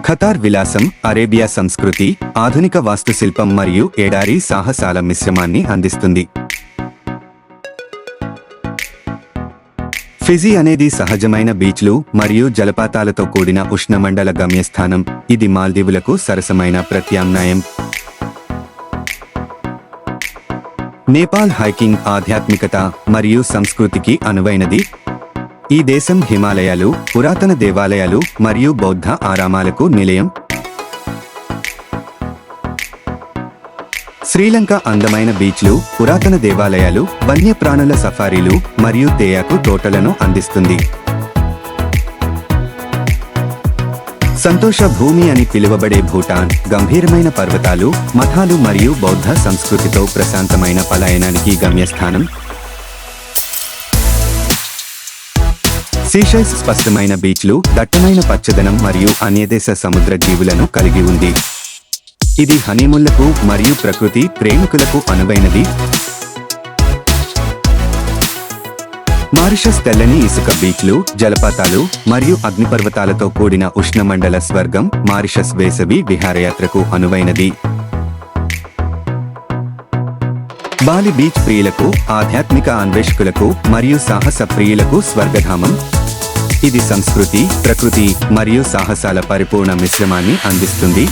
Qatar విలాసం, Arabia సంస్కృతి, ఆధునిక వాస్తుశిల్పం మరియు ఎడారి సాహసాల మిశ్రమాన్ని అందిస్తుంది. ఫిజీ అనేది సహజమైన బీచ్లు మరియు జలపాతాలతో కూడిన ఉష్ణమండల గమ్యస్థానం. ఇది మాల్దీవులకు సరసమైన ప్రత్యామ్నాయం. నేపాల్ హైకింగ్, ఆధ్యాత్మికత మరియు సంస్కృతికి అనువైనది. ఈ దేశం హిమాలయాలు, పురాతన దేవాలయాలు మరియు బౌద్ధ ఆరామాలకు నిలయం. శ్రీలంక అందమైన బీచ్లు, పురాతన దేవాలయాలు, వన్యప్రాణుల సఫారీలు మరియు తేయాకు తోటలను అందిస్తుంది. సంతోష భూమి అని పిలువబడే భూటాన్ గంభీరమైన పర్వతాలు, మఠాలు మరియు బౌద్ధ సంస్కృతితో ప్రశాంతమైన పలాయనానికి గమ్యస్థానం. సీషెల్స్ స్పష్టమైన బీచ్లు, దట్టమైన పచ్చదనం మరియు అన్యదేశ సముద్ర జీవులను కలిగి ఉంది. ఇది హనీమూన్లకు మరియు ప్రకృతి ప్రేమికులకు అనువైనది. మారిషస్ తెల్లని ఇసుక బీచ్లు, జలపాతాలు మరియు అగ్నిపర్వతాలతో కూడిన ఉష్ణమండల స్వర్గం. మారిషస్ వేసవి విహారయాత్రకు అనువైనది. బాలి బీచ్ ప్రియులకు, ఆధ్యాత్మిక అన్వేషకులకు మరియు సాహస ప్రియులకు స్వర్గధామం. ఇది సంస్కృతి, ప్రకృతి మరియు సాహసాల పరిపూర్ణ మిశ్రమాన్ని అందిస్తుంది.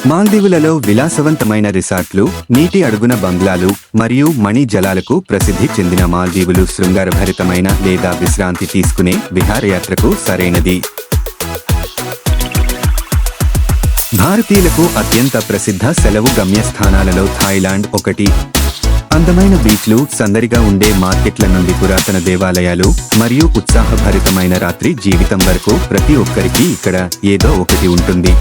మాల్దీవులలో విలాసవంతమైన రిసార్ట్లు, నీటి అడుగున బంగ్లాలు మరియు మణి జలాలకు ప్రసిద్ధి చెందిన మాల్దీవులు శృంగారభరితమైన లేదా విశ్రాంతి తీసుకునే విహారయాత్రకు సరైనది. భారతీయులకు అత్యంత ప్రసిద్ధ సెలవు గమ్యస్థానాలలో థాయిలాండ్ ఒకటి. అందమైన బీచ్లు, సందడిగా ఉండే మార్కెట్ల నుండి పురాతన దేవాలయాలు మరియు ఉత్సాహభరితమైన రాత్రి జీవితం వరకు ప్రతి ఒక్కరికి ఇక్కడ ఏదో ఒకటి ఉంటుంది.